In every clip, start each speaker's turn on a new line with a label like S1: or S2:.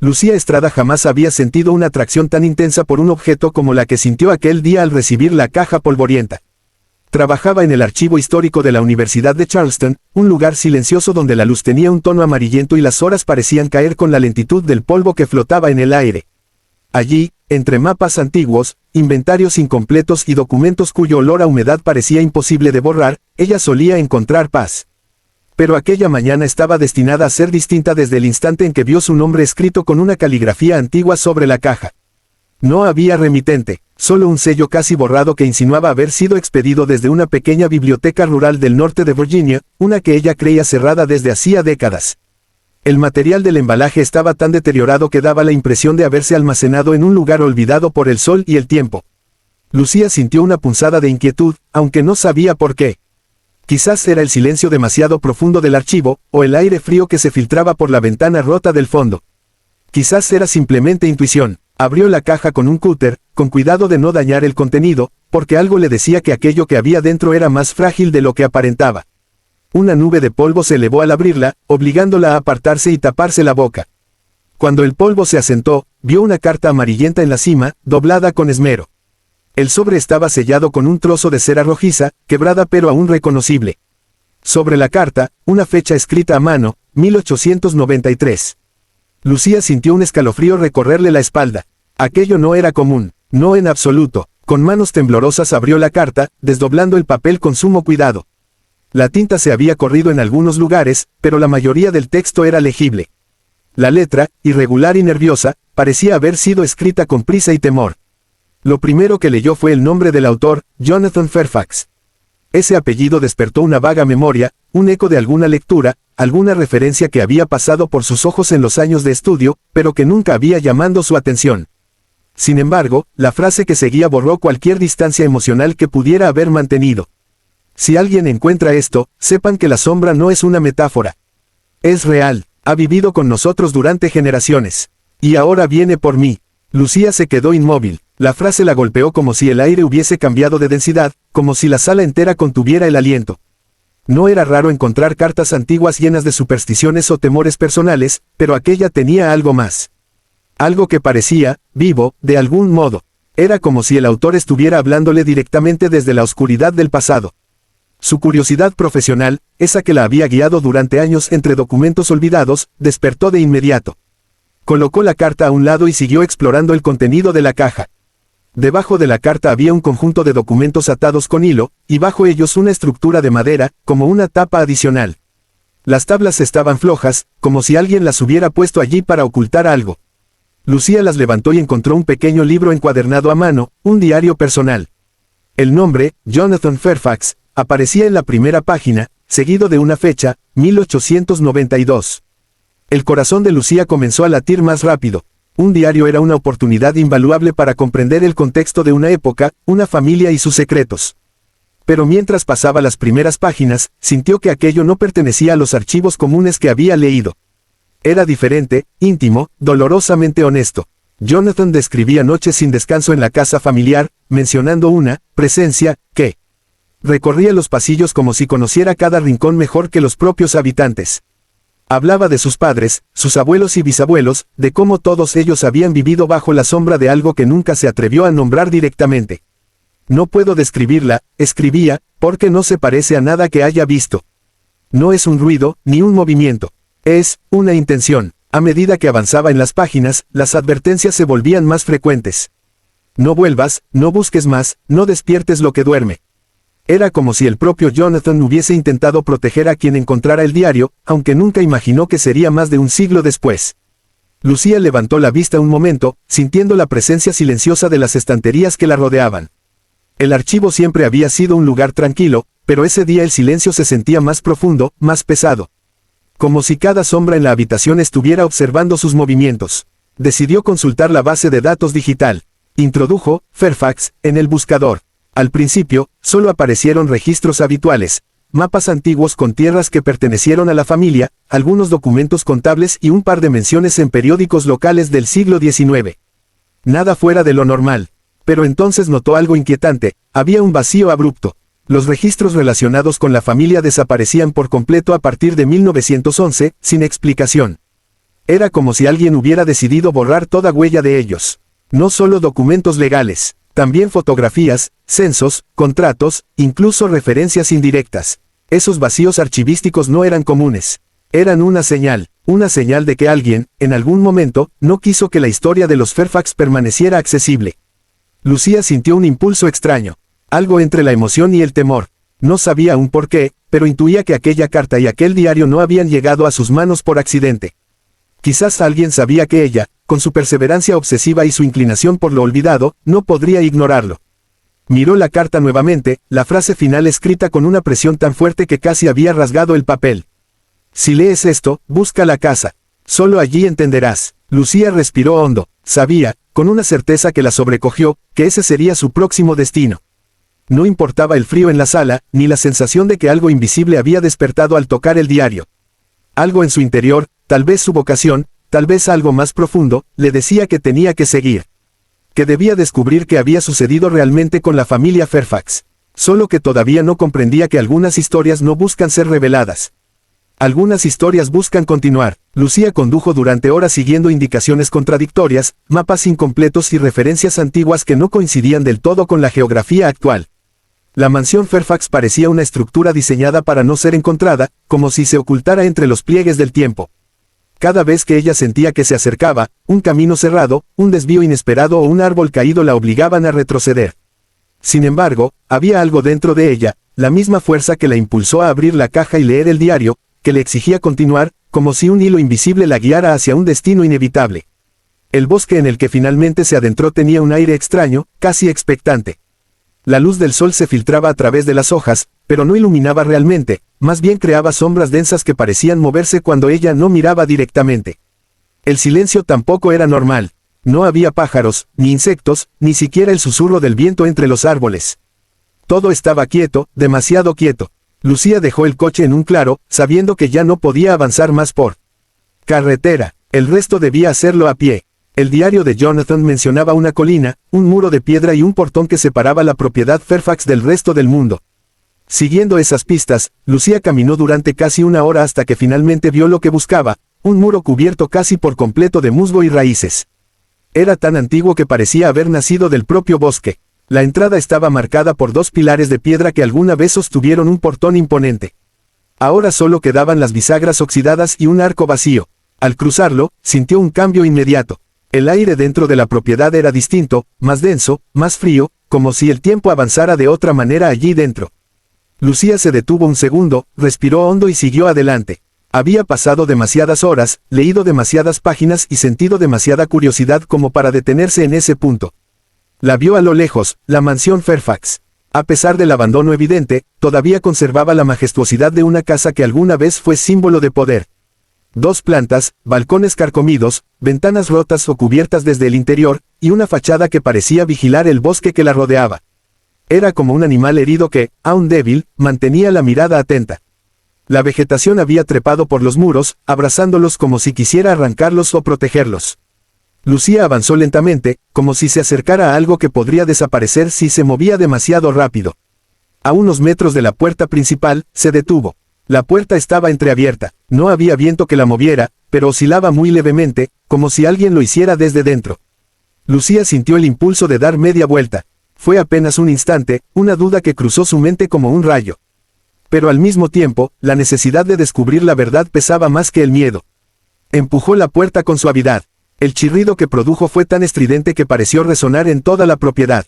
S1: Lucía Estrada jamás había sentido una atracción tan intensa por un objeto como la que sintió aquel día al recibir la caja polvorienta. Trabajaba en el archivo histórico de la Universidad de Charleston, un lugar silencioso donde la luz tenía un tono amarillento y las horas parecían caer con la lentitud del polvo que flotaba en el aire. Allí, entre mapas antiguos, inventarios incompletos y documentos cuyo olor a humedad parecía imposible de borrar, ella solía encontrar paz. Pero aquella mañana estaba destinada a ser distinta desde el instante en que vio su nombre escrito con una caligrafía antigua sobre la caja. No había remitente, solo un sello casi borrado que insinuaba haber sido expedido desde una pequeña biblioteca rural del norte de Virginia, una que ella creía cerrada desde hacía décadas. El material del embalaje estaba tan deteriorado que daba la impresión de haberse almacenado en un lugar olvidado por el sol y el tiempo. Lucía sintió una punzada de inquietud, aunque no sabía por qué. Quizás era el silencio demasiado profundo del archivo, o el aire frío que se filtraba por la ventana rota del fondo. Quizás era simplemente intuición. Abrió la caja con un cúter, con cuidado de no dañar el contenido, porque algo le decía que aquello que había dentro era más frágil de lo que aparentaba. Una nube de polvo se elevó al abrirla, obligándola a apartarse y taparse la boca. Cuando el polvo se asentó, vio una carta amarillenta en la cima, doblada con esmero. El sobre estaba sellado con un trozo de cera rojiza, quebrada pero aún reconocible. Sobre la carta, una fecha escrita a mano, 1893. Lucía sintió un escalofrío recorrerle la espalda. Aquello no era común, no en absoluto. Con manos temblorosas abrió la carta, desdoblando el papel con sumo cuidado. La tinta se había corrido en algunos lugares, pero la mayoría del texto era legible. La letra, irregular y nerviosa, parecía haber sido escrita con prisa y temor. Lo primero que leyó fue el nombre del autor, Jonathan Fairfax. Ese apellido despertó una vaga memoria, un eco de alguna lectura, alguna referencia que había pasado por sus ojos en los años de estudio, pero que nunca había llamado su atención. Sin embargo, la frase que seguía borró cualquier distancia emocional que pudiera haber mantenido. Si alguien encuentra esto, sepan que la sombra no es una metáfora. Es real, ha vivido con nosotros durante generaciones. Y ahora viene por mí. Lucía se quedó inmóvil. La frase la golpeó como si el aire hubiese cambiado de densidad, como si la sala entera contuviera el aliento. No era raro encontrar cartas antiguas llenas de supersticiones o temores personales, pero aquella tenía algo más. Algo que parecía, vivo, de algún modo. Era como si el autor estuviera hablándole directamente desde la oscuridad del pasado. Su curiosidad profesional, esa que la había guiado durante años entre documentos olvidados, despertó de inmediato. Colocó la carta a un lado y siguió explorando el contenido de la caja. Debajo de la carta había un conjunto de documentos atados con hilo, y bajo ellos una estructura de madera, como una tapa adicional. Las tablas estaban flojas, como si alguien las hubiera puesto allí para ocultar algo. Lucía las levantó y encontró un pequeño libro encuadernado a mano, un diario personal. El nombre, Jonathan Fairfax, aparecía en la primera página, seguido de una fecha, 1892. El corazón de Lucía comenzó a latir más rápido. Un diario era una oportunidad invaluable para comprender el contexto de una época, una familia y sus secretos. Pero mientras pasaba las primeras páginas, sintió que aquello no pertenecía a los archivos comunes que había leído. Era diferente, íntimo, dolorosamente honesto. Jonathan describía noches sin descanso en la casa familiar, mencionando una presencia que recorría los pasillos como si conociera cada rincón mejor que los propios habitantes. Hablaba de sus padres, sus abuelos y bisabuelos, de cómo todos ellos habían vivido bajo la sombra de algo que nunca se atrevió a nombrar directamente. No puedo describirla, escribía, porque no se parece a nada que haya visto. No es un ruido, ni un movimiento. Es una intención. A medida que avanzaba en las páginas, las advertencias se volvían más frecuentes. No vuelvas, no busques más, no despiertes lo que duerme. Era como si el propio Jonathan hubiese intentado proteger a quien encontrara el diario, aunque nunca imaginó que sería más de un siglo después. Lucía levantó la vista un momento, sintiendo la presencia silenciosa de las estanterías que la rodeaban. El archivo siempre había sido un lugar tranquilo, pero ese día el silencio se sentía más profundo, más pesado. Como si cada sombra en la habitación estuviera observando sus movimientos. Decidió consultar la base de datos digital. Introdujo Fairfax en el buscador. Al principio, solo aparecieron registros habituales, mapas antiguos con tierras que pertenecieron a la familia, algunos documentos contables y un par de menciones en periódicos locales del siglo XIX. Nada fuera de lo normal. Pero entonces notó algo inquietante, había un vacío abrupto. Los registros relacionados con la familia desaparecían por completo a partir de 1911, sin explicación. Era como si alguien hubiera decidido borrar toda huella de ellos. No solo documentos legales, también fotografías, censos, contratos, incluso referencias indirectas. Esos vacíos archivísticos no eran comunes. Eran una señal de que alguien, en algún momento, no quiso que la historia de los Fairfax permaneciera accesible. Lucía sintió un impulso extraño, algo entre la emoción y el temor. No sabía aún por qué, pero intuía que aquella carta y aquel diario no habían llegado a sus manos por accidente. Quizás alguien sabía que ella, con su perseverancia obsesiva y su inclinación por lo olvidado, no podría ignorarlo. Miró la carta nuevamente, la frase final escrita con una presión tan fuerte que casi había rasgado el papel. Si lees esto, busca la casa. Solo allí entenderás. Lucía respiró hondo. Sabía, con una certeza que la sobrecogió, que ese sería su próximo destino. No importaba el frío en la sala, ni la sensación de que algo invisible había despertado al tocar el diario. Algo en su interior, tal vez su vocación, tal vez algo más profundo, le decía que tenía que seguir. Que debía descubrir qué había sucedido realmente con la familia Fairfax. Solo que todavía no comprendía que algunas historias no buscan ser reveladas. Algunas historias buscan continuar. Lucía condujo durante horas siguiendo indicaciones contradictorias, mapas incompletos y referencias antiguas que no coincidían del todo con la geografía actual. La mansión Fairfax parecía una estructura diseñada para no ser encontrada, como si se ocultara entre los pliegues del tiempo. Cada vez que ella sentía que se acercaba, un camino cerrado, un desvío inesperado o un árbol caído la obligaban a retroceder. Sin embargo, había algo dentro de ella, la misma fuerza que la impulsó a abrir la caja y leer el diario, que le exigía continuar, como si un hilo invisible la guiara hacia un destino inevitable. El bosque en el que finalmente se adentró tenía un aire extraño, casi expectante. La luz del sol se filtraba a través de las hojas, pero no iluminaba realmente, más bien creaba sombras densas que parecían moverse cuando ella no miraba directamente. El silencio tampoco era normal. No había pájaros, ni insectos, ni siquiera el susurro del viento entre los árboles. Todo estaba quieto, demasiado quieto. Lucía dejó el coche en un claro, sabiendo que ya no podía avanzar más por carretera. El resto debía hacerlo a pie. El diario de Jonathan mencionaba una colina, un muro de piedra y un portón que separaba la propiedad Fairfax del resto del mundo. Siguiendo esas pistas, Lucía caminó durante casi una hora hasta que finalmente vio lo que buscaba, un muro cubierto casi por completo de musgo y raíces. Era tan antiguo que parecía haber nacido del propio bosque. La entrada estaba marcada por dos pilares de piedra que alguna vez sostuvieron un portón imponente. Ahora solo quedaban las bisagras oxidadas y un arco vacío. Al cruzarlo, sintió un cambio inmediato. El aire dentro de la propiedad era distinto, más denso, más frío, como si el tiempo avanzara de otra manera allí dentro. Lucía se detuvo un segundo, respiró hondo y siguió adelante. Había pasado demasiadas horas, leído demasiadas páginas y sentido demasiada curiosidad como para detenerse en ese punto. La vio a lo lejos, la mansión Fairfax. A pesar del abandono evidente, todavía conservaba la majestuosidad de una casa que alguna vez fue símbolo de poder. 2 plantas, balcones carcomidos, ventanas rotas o cubiertas desde el interior, y una fachada que parecía vigilar el bosque que la rodeaba. Era como un animal herido que, aún débil, mantenía la mirada atenta. La vegetación había trepado por los muros, abrazándolos como si quisiera arrancarlos o protegerlos. Lucía avanzó lentamente, como si se acercara a algo que podría desaparecer si se movía demasiado rápido. A unos metros de la puerta principal, se detuvo. La puerta estaba entreabierta, no había viento que la moviera, pero oscilaba muy levemente, como si alguien lo hiciera desde dentro. Lucía sintió el impulso de dar media vuelta. Fue apenas un instante, una duda que cruzó su mente como un rayo. Pero al mismo tiempo, la necesidad de descubrir la verdad pesaba más que el miedo. Empujó la puerta con suavidad. El chirrido que produjo fue tan estridente que pareció resonar en toda la propiedad.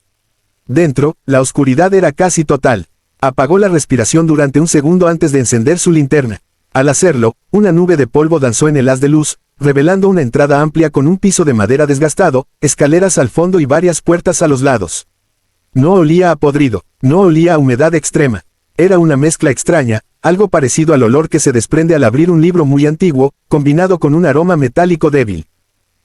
S1: Dentro, la oscuridad era casi total. Apagó la respiración durante un segundo antes de encender su linterna. Al hacerlo, una nube de polvo danzó en el haz de luz, revelando una entrada amplia con un piso de madera desgastado, escaleras al fondo y varias puertas a los lados. No olía a podrido, no olía a humedad extrema. Era una mezcla extraña, algo parecido al olor que se desprende al abrir un libro muy antiguo, combinado con un aroma metálico débil.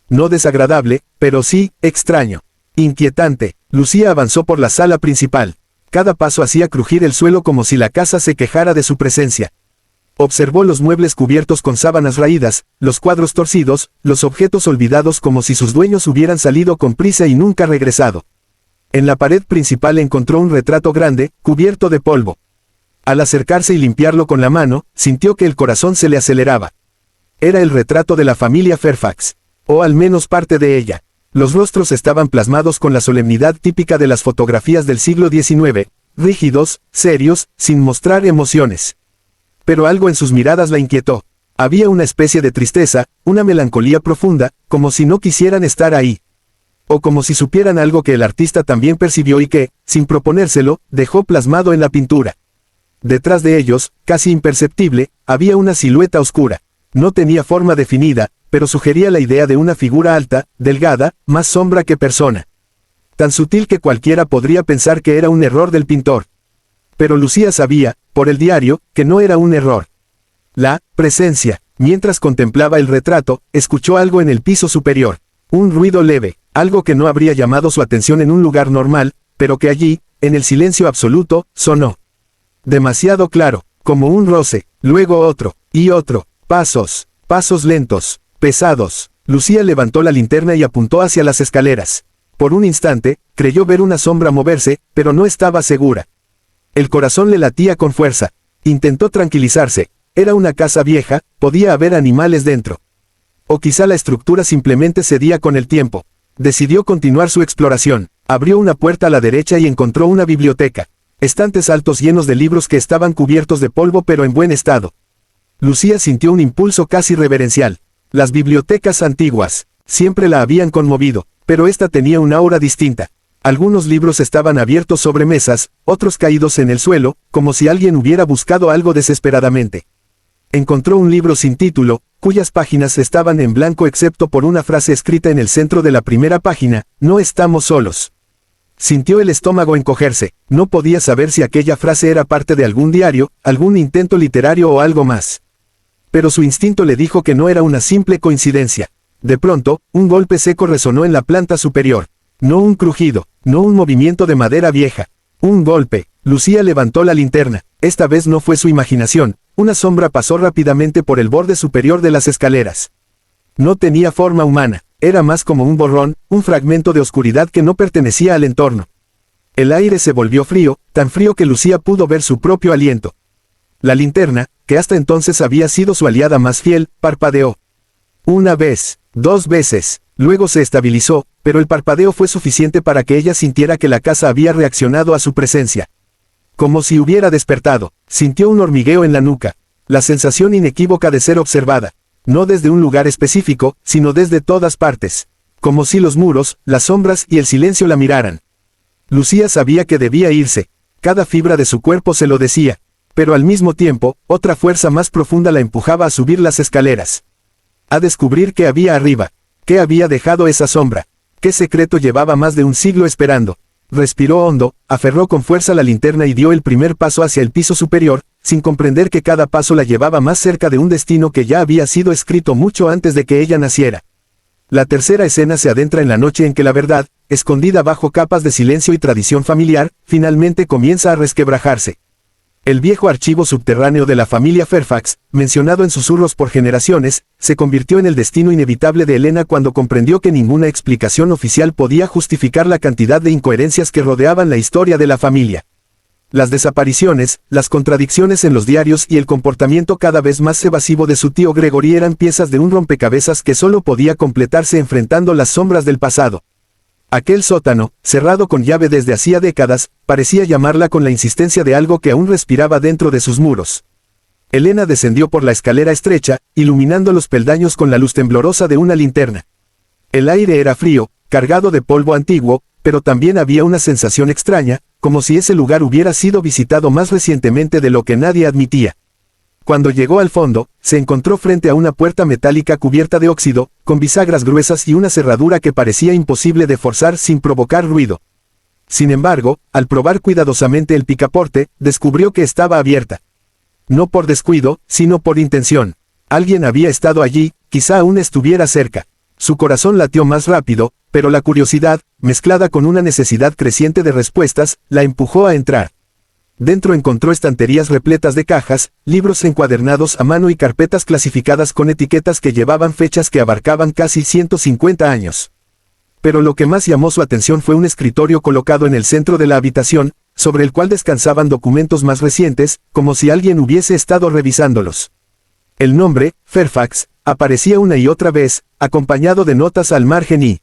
S1: No desagradable, pero sí, extraño. Inquietante. Lucía avanzó por la sala principal. Cada paso hacía crujir el suelo como si la casa se quejara de su presencia. Observó los muebles cubiertos con sábanas raídas, los cuadros torcidos, los objetos olvidados como si sus dueños hubieran salido con prisa y nunca regresado. En la pared principal encontró un retrato grande, cubierto de polvo. Al acercarse y limpiarlo con la mano, sintió que el corazón se le aceleraba. Era el retrato de la familia Fairfax. O al menos parte de ella. Los rostros estaban plasmados con la solemnidad típica de las fotografías del siglo XIX, rígidos, serios, sin mostrar emociones. Pero algo en sus miradas la inquietó. Había una especie de tristeza, una melancolía profunda, como si no quisieran estar ahí. O como si supieran algo que el artista también percibió y que, sin proponérselo, dejó plasmado en la pintura. Detrás de ellos, casi imperceptible, había una silueta oscura. No tenía forma definida, pero sugería la idea de una figura alta, delgada, más sombra que persona. Tan sutil que cualquiera podría pensar que era un error del pintor. Pero Lucía sabía, por el diario, que no era un error. La presencia, mientras contemplaba el retrato, escuchó algo en el piso superior. Un ruido leve, algo que no habría llamado su atención en un lugar normal, pero que allí, en el silencio absoluto, sonó. Demasiado claro, como un roce, luego otro, y otro, pasos lentos, pesados. Lucía levantó la linterna y apuntó hacia las escaleras. Por un instante, creyó ver una sombra moverse, pero no estaba segura. El corazón le latía con fuerza. Intentó tranquilizarse. Era una casa vieja, podía haber animales dentro. O quizá la estructura simplemente cedía con el tiempo. Decidió continuar su exploración. Abrió una puerta a la derecha y encontró una biblioteca. Estantes altos llenos de libros que estaban cubiertos de polvo pero en buen estado. Lucía sintió un impulso casi reverencial. Las bibliotecas antiguas siempre la habían conmovido, pero esta tenía un aura distinta. Algunos libros estaban abiertos sobre mesas, otros caídos en el suelo, como si alguien hubiera buscado algo desesperadamente. Encontró un libro sin título, cuyas páginas estaban en blanco excepto por una frase escrita en el centro de la primera página: no estamos solos. Sintió el estómago encogerse, no podía saber si aquella frase era parte de algún diario, algún intento literario o algo más. Pero su instinto le dijo que no era una simple coincidencia. De pronto, un golpe seco resonó en la planta superior. No un crujido, no un movimiento de madera vieja. Un golpe. Lucía levantó la linterna. Esta vez no fue su imaginación. Una sombra pasó rápidamente por el borde superior de las escaleras. No tenía forma humana. Era más como un borrón, un fragmento de oscuridad que no pertenecía al entorno. El aire se volvió frío, tan frío que Lucía pudo ver su propio aliento. La linterna, que hasta entonces había sido su aliada más fiel, parpadeó. Una vez, 2 veces, luego se estabilizó, pero el parpadeo fue suficiente para que ella sintiera que la casa había reaccionado a su presencia. Como si hubiera despertado, sintió un hormigueo en la nuca, la sensación inequívoca de ser observada, no desde un lugar específico, sino desde todas partes, como si los muros, las sombras y el silencio la miraran. Lucía sabía que debía irse, cada fibra de su cuerpo se lo decía. Pero al mismo tiempo, otra fuerza más profunda la empujaba a subir las escaleras. A descubrir qué había arriba, qué había dejado esa sombra, qué secreto llevaba más de un siglo esperando. Respiró hondo, aferró con fuerza la linterna y dio el primer paso hacia el piso superior, sin comprender que cada paso la llevaba más cerca de un destino que ya había sido escrito mucho antes de que ella naciera. La tercera escena se adentra en la noche en que la verdad, escondida bajo capas de silencio y tradición familiar, finalmente comienza a resquebrajarse. El viejo archivo subterráneo de la familia Fairfax, mencionado en susurros por generaciones, se convirtió en el destino inevitable de Helena cuando comprendió que ninguna explicación oficial podía justificar la cantidad de incoherencias que rodeaban la historia de la familia. Las desapariciones, las contradicciones en los diarios y el comportamiento cada vez más evasivo de su tío Gregory eran piezas de un rompecabezas que solo podía completarse enfrentando las sombras del pasado. Aquel sótano, cerrado con llave desde hacía décadas, parecía llamarla con la insistencia de algo que aún respiraba dentro de sus muros. Helena descendió por la escalera estrecha, iluminando los peldaños con la luz temblorosa de una linterna. El aire era frío, cargado de polvo antiguo, pero también había una sensación extraña, como si ese lugar hubiera sido visitado más recientemente de lo que nadie admitía. Cuando llegó al fondo, se encontró frente a una puerta metálica cubierta de óxido, con bisagras gruesas y una cerradura que parecía imposible de forzar sin provocar ruido. Sin embargo, al probar cuidadosamente el picaporte, descubrió que estaba abierta. No por descuido, sino por intención. Alguien había estado allí, quizá aún estuviera cerca. Su corazón latió más rápido, pero la curiosidad, mezclada con una necesidad creciente de respuestas, la empujó a entrar. Dentro encontró estanterías repletas de cajas, libros encuadernados a mano y carpetas clasificadas con etiquetas que llevaban fechas que abarcaban casi 150 años. Pero lo que más llamó su atención fue un escritorio colocado en el centro de la habitación, sobre el cual descansaban documentos más recientes, como si alguien hubiese estado revisándolos. El nombre, Fairfax, aparecía una y otra vez, acompañado de notas al margen y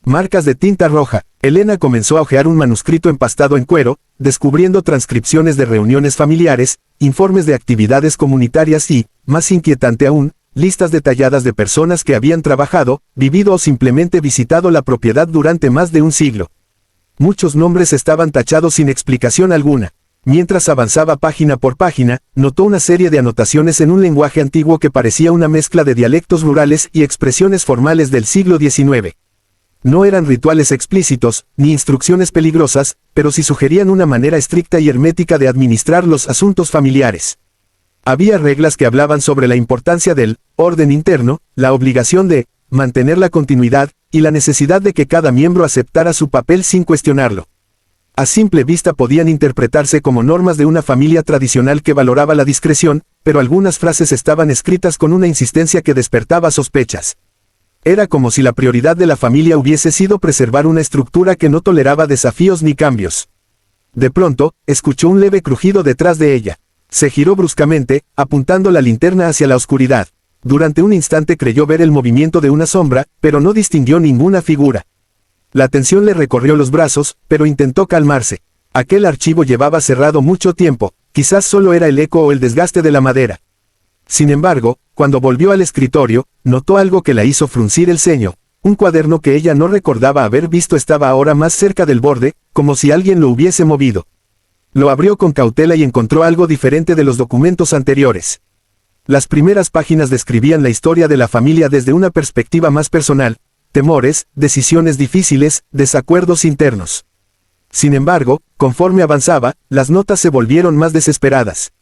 S1: marcas de tinta roja. Elena comenzó a hojear un manuscrito empastado en cuero, descubriendo transcripciones de reuniones familiares, informes de actividades comunitarias y, más inquietante aún, listas detalladas de personas que habían trabajado, vivido o simplemente visitado la propiedad durante más de un siglo. Muchos nombres estaban tachados sin explicación alguna. Mientras avanzaba página por página, notó una serie de anotaciones en un lenguaje antiguo que parecía una mezcla de dialectos rurales y expresiones formales del siglo XIX. No eran rituales explícitos, ni instrucciones peligrosas, pero sí sugerían una manera estricta y hermética de administrar los asuntos familiares. Había reglas que hablaban sobre la importancia del orden interno, la obligación de mantener la continuidad, y la necesidad de que cada miembro aceptara su papel sin cuestionarlo. A simple vista podían interpretarse como normas de una familia tradicional que valoraba la discreción, pero algunas frases estaban escritas con una insistencia que despertaba sospechas. Era como si la prioridad de la familia hubiese sido preservar una estructura que no toleraba desafíos ni cambios. De pronto, escuchó un leve crujido detrás de ella. Se giró bruscamente, apuntando la linterna hacia la oscuridad. Durante un instante creyó ver el movimiento de una sombra, pero no distinguió ninguna figura. La tensión le recorrió los brazos, pero intentó calmarse. Aquel archivo llevaba cerrado mucho tiempo, quizás solo era el eco o el desgaste de la madera. Sin embargo, cuando volvió al escritorio, notó algo que la hizo fruncir el ceño. Un cuaderno que ella no recordaba haber visto estaba ahora más cerca del borde, como si alguien lo hubiese movido. Lo abrió con cautela y encontró algo diferente de los documentos anteriores. Las primeras páginas describían la historia de la familia desde una perspectiva más personal, temores, decisiones difíciles, desacuerdos internos. Sin embargo, conforme avanzaba, las notas se volvieron más desesperadas.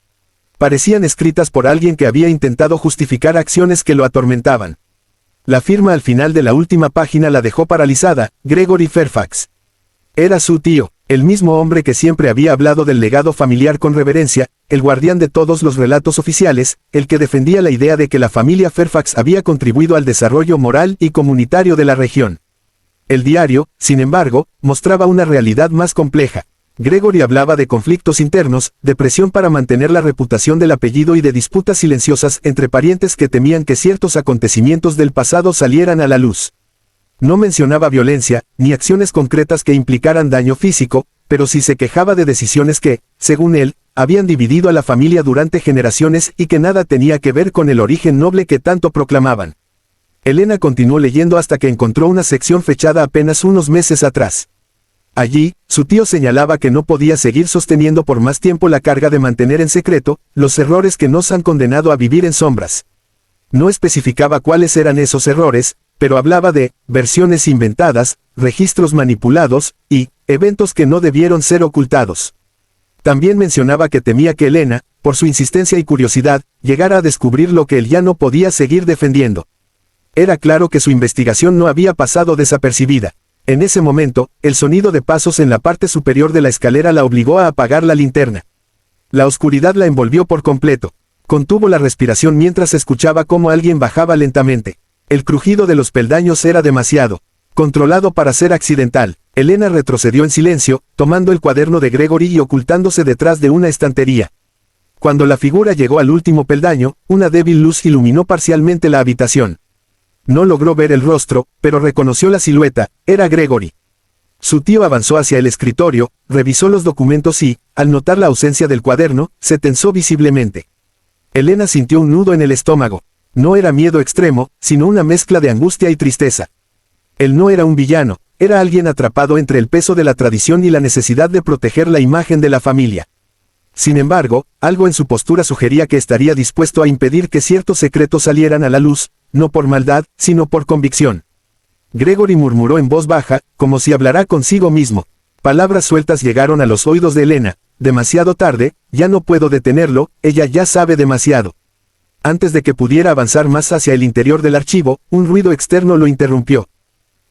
S1: Parecían escritas por alguien que había intentado justificar acciones que lo atormentaban. La firma al final de la última página la dejó paralizada: Gregory Fairfax. Era su tío, el mismo hombre que siempre había hablado del legado familiar con reverencia, el guardián de todos los relatos oficiales, el que defendía la idea de que la familia Fairfax había contribuido al desarrollo moral y comunitario de la región. El diario, sin embargo, mostraba una realidad más compleja. Gregory hablaba de conflictos internos, de presión para mantener la reputación del apellido y de disputas silenciosas entre parientes que temían que ciertos acontecimientos del pasado salieran a la luz. No mencionaba violencia, ni acciones concretas que implicaran daño físico, pero sí se quejaba de decisiones que, según él, habían dividido a la familia durante generaciones y que nada tenía que ver con el origen noble que tanto proclamaban. Elena continuó leyendo hasta que encontró una sección fechada apenas unos meses atrás. Allí, su tío señalaba que no podía seguir sosteniendo por más tiempo la carga de mantener en secreto los errores que nos han condenado a vivir en sombras. No especificaba cuáles eran esos errores, pero hablaba de versiones inventadas, registros manipulados, y eventos que no debieron ser ocultados. También mencionaba que temía que Elena, por su insistencia y curiosidad, llegara a descubrir lo que él ya no podía seguir defendiendo. Era claro que su investigación no había pasado desapercibida. En ese momento, el sonido de pasos en la parte superior de la escalera la obligó a apagar la linterna. La oscuridad la envolvió por completo. Contuvo la respiración mientras escuchaba cómo alguien bajaba lentamente. El crujido de los peldaños era demasiado controlado para ser accidental. Elena retrocedió en silencio, tomando el cuaderno de Gregory y ocultándose detrás de una estantería. Cuando la figura llegó al último peldaño, una débil luz iluminó parcialmente la habitación. No logró ver el rostro, pero reconoció la silueta: era Gregory. Su tío avanzó hacia el escritorio, revisó los documentos y, al notar la ausencia del cuaderno, se tensó visiblemente. Elena sintió un nudo en el estómago. No era miedo extremo, sino una mezcla de angustia y tristeza. Él no era un villano, era alguien atrapado entre el peso de la tradición y la necesidad de proteger la imagen de la familia. Sin embargo, algo en su postura sugería que estaría dispuesto a impedir que ciertos secretos salieran a la luz, no por maldad, sino por convicción. Gregory murmuró en voz baja, como si hablara consigo mismo. Palabras sueltas llegaron a los oídos de Elena: demasiado tarde, ya no puedo detenerlo, ella ya sabe demasiado. Antes de que pudiera avanzar más hacia el interior del archivo, un ruido externo lo interrumpió.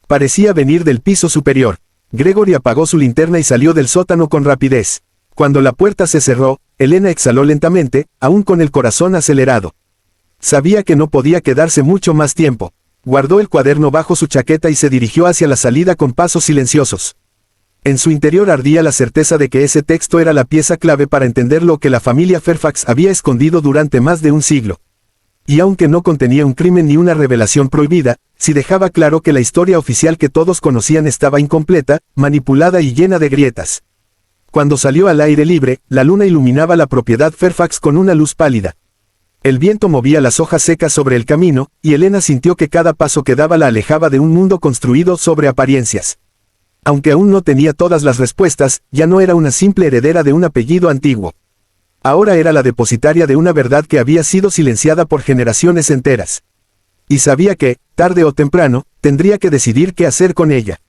S1: Parecía venir del piso superior. Gregory apagó su linterna y salió del sótano con rapidez. Cuando la puerta se cerró, Elena exhaló lentamente, aún con el corazón acelerado. Sabía que no podía quedarse mucho más tiempo. Guardó el cuaderno bajo su chaqueta y se dirigió hacia la salida con pasos silenciosos. En su interior ardía la certeza de que ese texto era la pieza clave para entender lo que la familia Fairfax había escondido durante más de un siglo. Y aunque no contenía un crimen ni una revelación prohibida, sí dejaba claro que la historia oficial que todos conocían estaba incompleta, manipulada y llena de grietas. Cuando salió al aire libre, la luna iluminaba la propiedad Fairfax con una luz pálida. El viento movía las hojas secas sobre el camino, y Elena sintió que cada paso que daba la alejaba de un mundo construido sobre apariencias. Aunque aún no tenía todas las respuestas, ya no era una simple heredera de un apellido antiguo. Ahora era la depositaria de una verdad que había sido silenciada por generaciones enteras. Y sabía que, tarde o temprano, tendría que decidir qué hacer con ella.